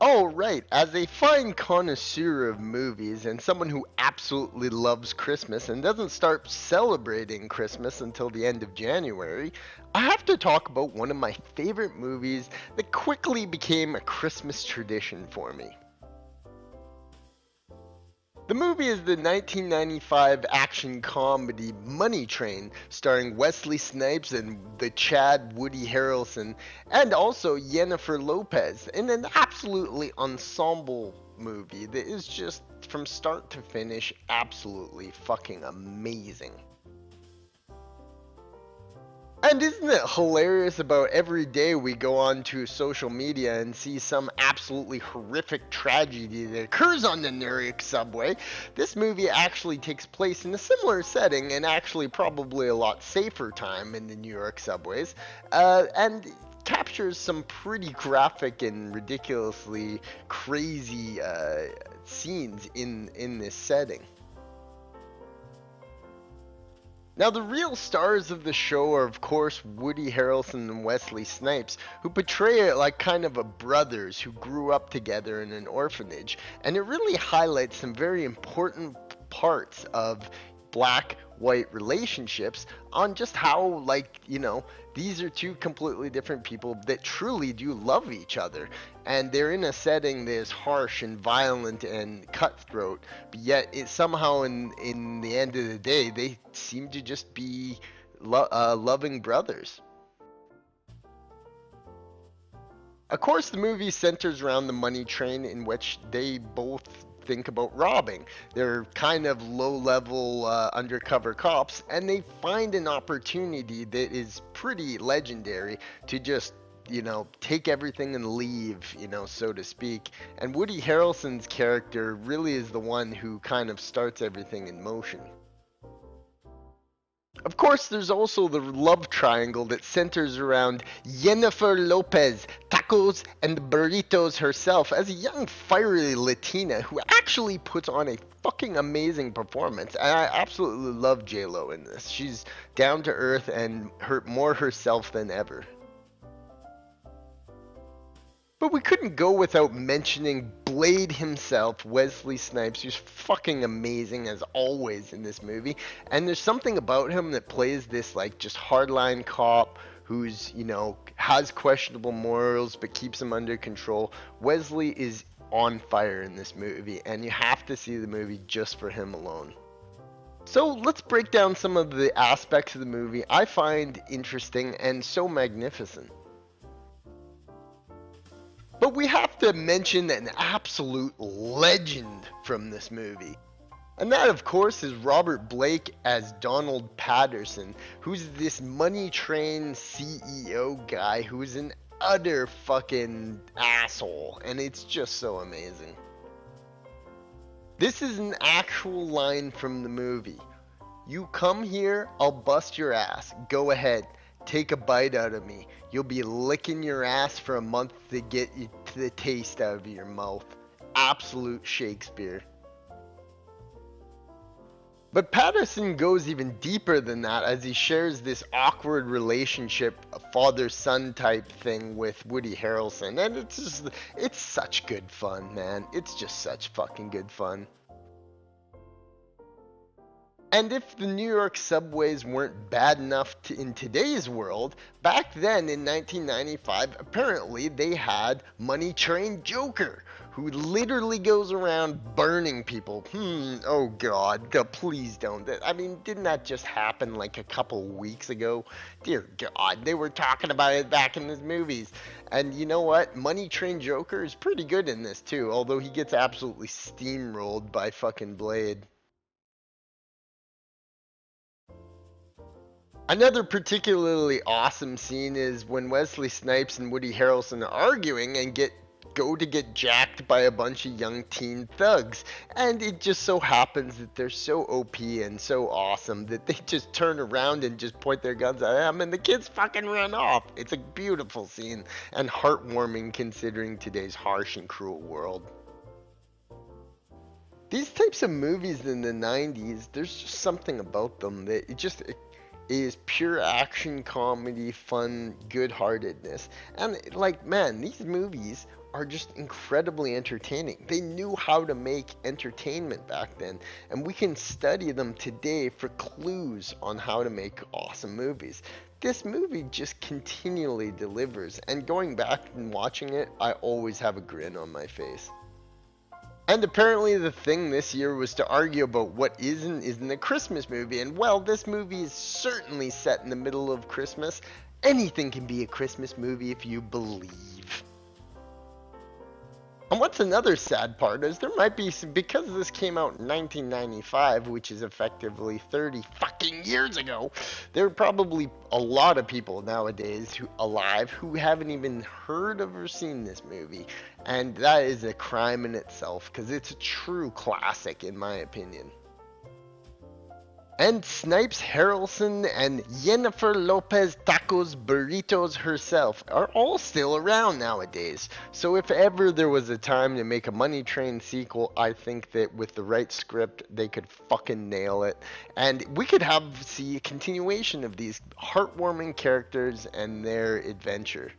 Alright, as a fine connoisseur of movies and someone who absolutely loves Christmas and doesn't start celebrating Christmas until the end of January, I have to talk about one of my favorite movies that quickly became a Christmas tradition for me. The movie is the 1995 action comedy Money Train, starring Wesley Snipes and the Chad Woody Harrelson, and also Jennifer Lopez, in an absolutely ensemble movie that is just, from start to finish, absolutely fucking amazing. And isn't it hilarious about every day we go on to social media and see some absolutely horrific tragedy that occurs on the New York subway? This movie actually takes place in a similar setting and actually probably a lot safer time in the New York subways, and captures some pretty graphic and ridiculously crazy scenes in this setting. Now, the real stars of the show are, of course, Woody Harrelson and Wesley Snipes, who portray like kind of a brothers who grew up together in an orphanage, and it really highlights some very important parts of black white relationships on just how, like, these are two completely different people that truly do love each other, and they're in a setting that is harsh and violent and cutthroat, but yet it somehow in the end of the day they seem to just be loving brothers. Of course, the movie centers around the money train in which they both think about robbing. They're kind of low level undercover cops, and they find an opportunity that is pretty legendary to just take everything and leave, so to speak. And Woody Harrelson's character really is the one who kind of starts everything in motion. Of course, there's also the love triangle that centers around Jennifer Lopez, tacos, and burritos herself as a young, fiery Latina who actually puts on a fucking amazing performance. And I absolutely love J-Lo in this. She's down to earth and more herself than ever. But we couldn't go without mentioning Blade himself, Wesley Snipes, who's fucking amazing as always in this movie. And there's something about him that plays this like just hardline cop who's, has questionable morals but keeps them under control. Wesley is on fire in this movie, and you have to see the movie just for him alone. So let's break down some of the aspects of the movie I find interesting and so magnificent. But we have to mention an absolute legend from this movie. And that, of course, is Robert Blake as Donald Patterson, who's this Money Train CEO guy who's an utter fucking asshole. And it's just so amazing. This is an actual line from the movie. "You come here, I'll bust your ass. Go ahead. Take a bite out of me. You'll be licking your ass for a month to get you the taste out of your mouth." Absolute Shakespeare. But Patterson goes even deeper than that as he shares this awkward relationship, a father-son type thing with Woody Harrelson. And it's such good fun, man. It's just such fucking good fun. And if the New York subways weren't bad enough in today's world, back then in 1995, apparently they had Money Train Joker, who literally goes around burning people. Oh god, please don't. I mean, didn't that just happen like a couple weeks ago? Dear god, they were talking about it back in the movies. And you know what? Money Train Joker is pretty good in this too, although he gets absolutely steamrolled by fucking Blade. Another particularly awesome scene is when Wesley Snipes and Woody Harrelson are arguing and go to get jacked by a bunch of young teen thugs. And it just so happens that they're so OP and so awesome that they just turn around and just point their guns at them and the kids fucking run off. It's a beautiful scene and heartwarming considering today's harsh and cruel world. These types of movies in the 90s, there's just something about them that it is pure action comedy, fun, good-heartedness. And like, man, these movies are just incredibly entertaining. They knew how to make entertainment back then, and we can study them today for clues on how to make awesome movies. This movie just continually delivers, and going back and watching it, I always have a grin on my face. And apparently the thing this year was to argue about what is and isn't a Christmas movie. And well, this movie is certainly set in the middle of Christmas. Anything can be a Christmas movie if you believe. And what's another sad part is there might be some, because this came out in 1995, which is effectively 30 fucking years ago, there are probably a lot of people nowadays alive who haven't even heard of or seen this movie. And that is a crime in itself, because it's a true classic in my opinion. And Snipes Harrelson and Jennifer Lopez Tacos Burritos herself are all still around nowadays. So if ever there was a time to make a Money Train sequel, I think that with the right script, they could fucking nail it. And we could see a continuation of these heartwarming characters and their adventure.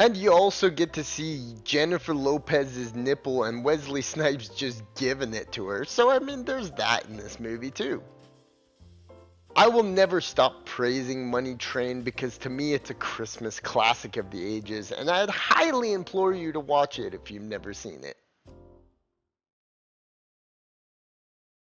And you also get to see Jennifer Lopez's nipple and Wesley Snipes just giving it to her. So, I mean, there's that in this movie, too. I will never stop praising Money Train because to me it's a Christmas classic of the ages, and I'd highly implore you to watch it if you've never seen it.